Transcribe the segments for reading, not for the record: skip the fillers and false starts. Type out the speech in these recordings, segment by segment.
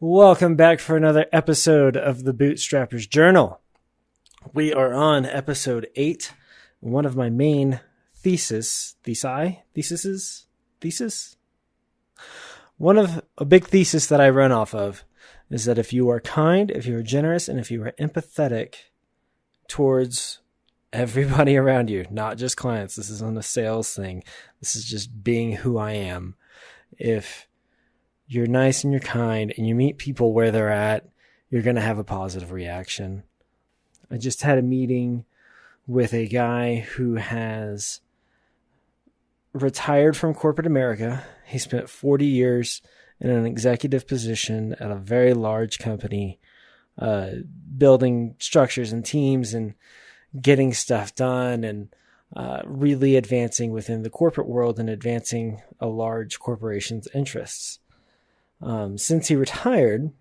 Welcome back for another episode of the Bootstrapper's Journal. We are on episode 8. One of my main thesis. One of a big thesis that I run off of is that if you are kind, if you are generous, and if you are empathetic towards everybody around you, not just clients, this isn't a sales thing. This is just being who I am. If you're nice and you're kind and you meet people where they're at, you're going to have a positive reaction. I just had a meeting with a guy who has retired from corporate America. He spent 40 years in an executive position at a very large company, building structures and teams and getting stuff done and really advancing within the corporate world and advancing a large corporation's interests. Since he retired,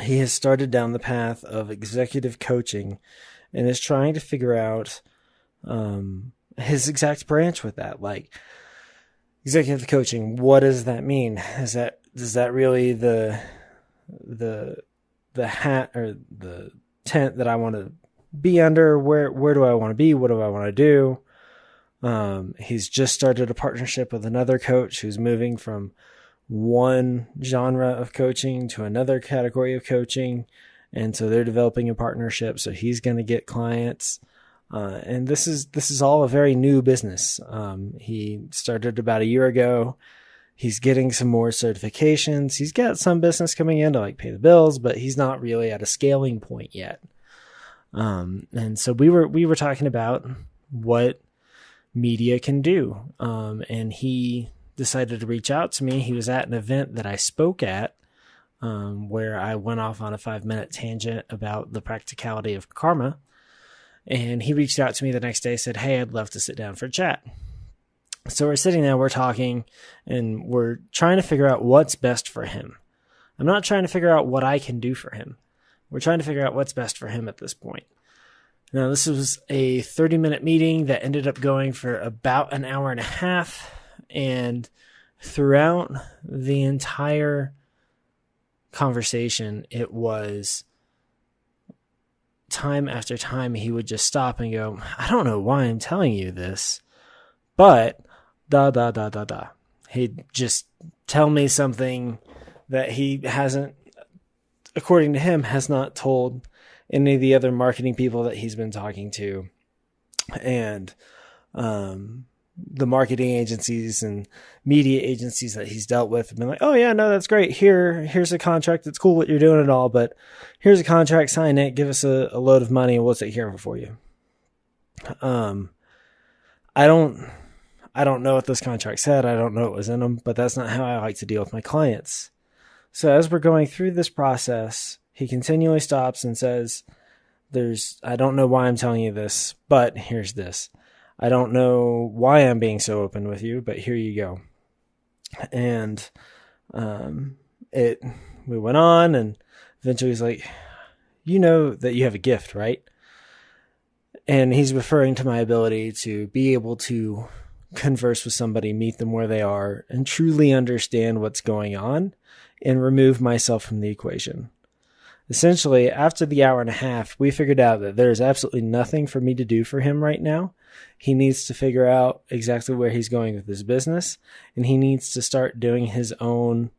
he has started down the path of executive coaching and is trying to figure out his exact branch with that. Like, executive coaching, what does that mean? Does that really the hat or the tent that I want to be under? Where do I want to be? What do I want to do? He's just started a partnership with another coach who's moving from one genre of coaching to another category of coaching. And so they're developing a partnership. So he's going to get clients. And this is all a very new business. He started about a year ago. He's getting some more certifications. He's got some business coming in to pay the bills, but he's not really at a scaling point yet. And so we were talking about what media can do. And he decided to reach out to me. He was at an event that I spoke at, where I went off on a 5-minute tangent about the practicality of karma. And he reached out to me the next day, said, "Hey, I'd love to sit down for a chat." So we're sitting there, we're talking, and we're trying to figure out what's best for him. I'm not trying to figure out what I can do for him. We're trying to figure out what's best for him at this point. Now, this was a 30-minute meeting that ended up going for about an hour and a half. And throughout the entire conversation, it was time after time he would just stop and go, "I don't know why I'm telling you this, but da. He'd just tell me something that he hasn't, according to him, has not told any of the other marketing people that he's been talking to. And the marketing agencies and media agencies that he's dealt with have been like, "Oh yeah, no, that's great. Here's a contract. It's cool what you're doing and all, but here's a contract, sign it, give us a load of money and we'll take care of it for you." I don't know what this contract said. I don't know what was in them, but that's not how I like to deal with my clients. So as we're going through this process, he continually stops and says, "I don't know why I'm telling you this, but here's this. I don't know why I'm being so open with you, but here you go." And we went on, and eventually he's like, "You know that you have a gift, right?" And he's referring to my ability to be able to converse with somebody, meet them where they are, and truly understand what's going on and remove myself from the equation. Essentially, after the hour and a half, we figured out that there's absolutely nothing for me to do for him right now. He needs to figure out exactly where he's going with his business, and he needs to start doing his own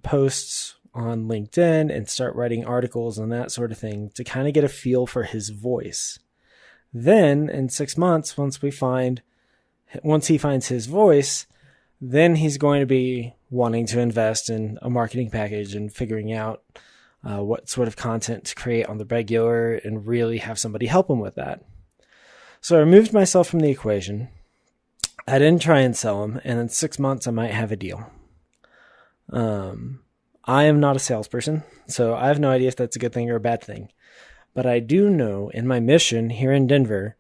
posts on LinkedIn and start writing articles and that sort of thing to kind of get a feel for his voice. Then, in 6 months, once he finds his voice, then he's going to be wanting to invest in a marketing package and figuring out what sort of content to create on the regular and really have somebody help him with that. So I removed myself from the equation. I didn't try and sell him, and in 6 months I might have a deal. I am not a salesperson, so I have no idea if that's a good thing or a bad thing. But I do know in my mission here in Denver,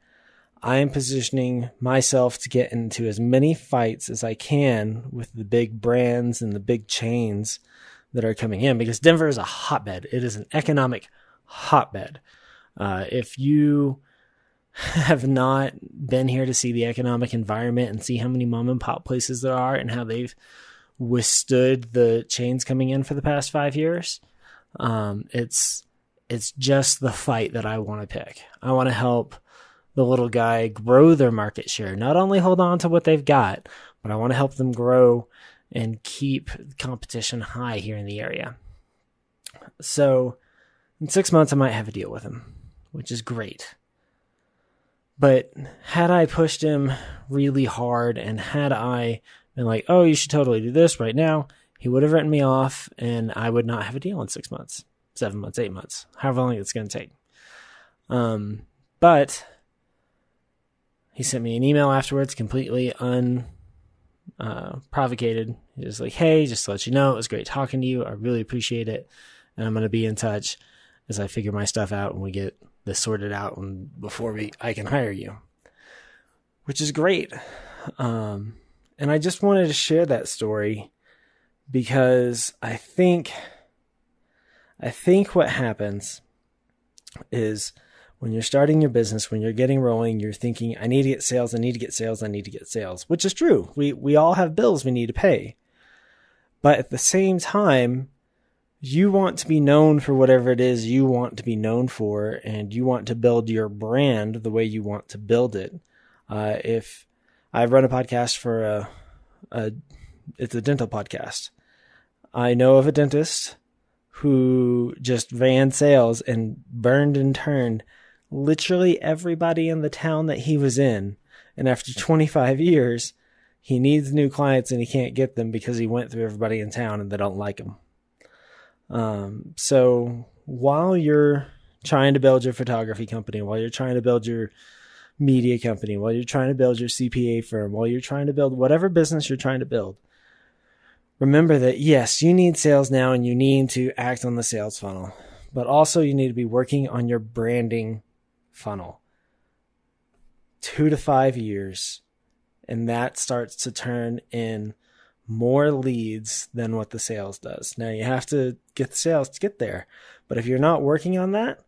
I am positioning myself to get into as many fights as I can with the big brands and the big chains that are coming in, because Denver is a hotbed. It is an economic hotbed. If you have not been here to see the economic environment and see how many mom and pop places there are and how they've withstood the chains coming in for the past 5 years. It's just the fight that I want to pick. I want to help the little guy grow their market share, not only hold on to what they've got, but I want to help them grow and keep competition high here in the area. So in 6 months, I might have a deal with him, which is great. But had I pushed him really hard and had I been like, oh, you should totally do this right now, he would have written me off and I would not have a deal in 6 months, 7 months, 8 months, however long it's going to take. But he sent me an email afterwards, completely unprovocated. He was like, hey, just to let you know, it was great talking to you. I really appreciate it. And I'm going to be in touch as I figure my stuff out and we get this sorted out and before I can hire you, which is great. And I just wanted to share that story because I think what happens is when you're starting your business, when you're getting rolling, you're thinking, I need to get sales, I need to get sales, I need to get sales, which is true. We all have bills we need to pay. But at the same time, you want to be known for whatever it is you want to be known for, and you want to build your brand the way you want to build it. If I run a podcast for it's a dental podcast. I know of a dentist who just ran sales and burned and turned literally everybody in the town that he was in. And after 25 years, he needs new clients and he can't get them because he went through everybody in town and they don't like him. So while you're trying to build your photography company, while you're trying to build your media company, while you're trying to build your CPA firm, while you're trying to build whatever business you're trying to build, remember that yes, you need sales now and you need to act on the sales funnel, but also you need to be working on your branding funnel. 2 to 5 years, and that starts to turn in more leads than what the sales does. Now you have to get the sales to get there, but if you're not working on that,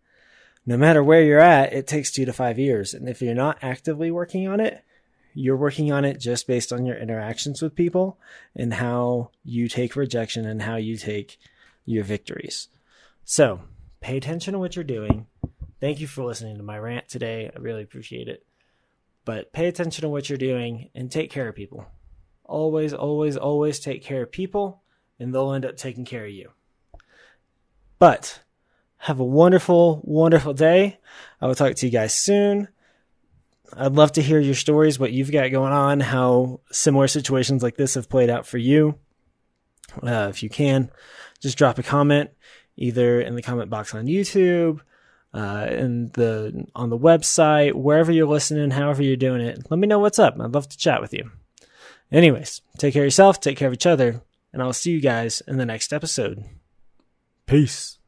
no matter where you're at, it takes 2 to 5 years. And if you're not actively working on it, you're working on it just based on your interactions with people and how you take rejection and how you take your victories. So pay attention to what you're doing. Thank you for listening to my rant today. I really appreciate it. But pay attention to what you're doing and take care of people. Always, always, always take care of people, and they'll end up taking care of you. But have a wonderful, wonderful day. I will talk to you guys soon. I'd love to hear your stories, what you've got going on, how similar situations like this have played out for you. If you can, just drop a comment either in the comment box on YouTube, on the website, wherever you're listening, however you're doing it. Let me know what's up. I'd love to chat with you. Anyways, take care of yourself, take care of each other, and I'll see you guys in the next episode. Peace.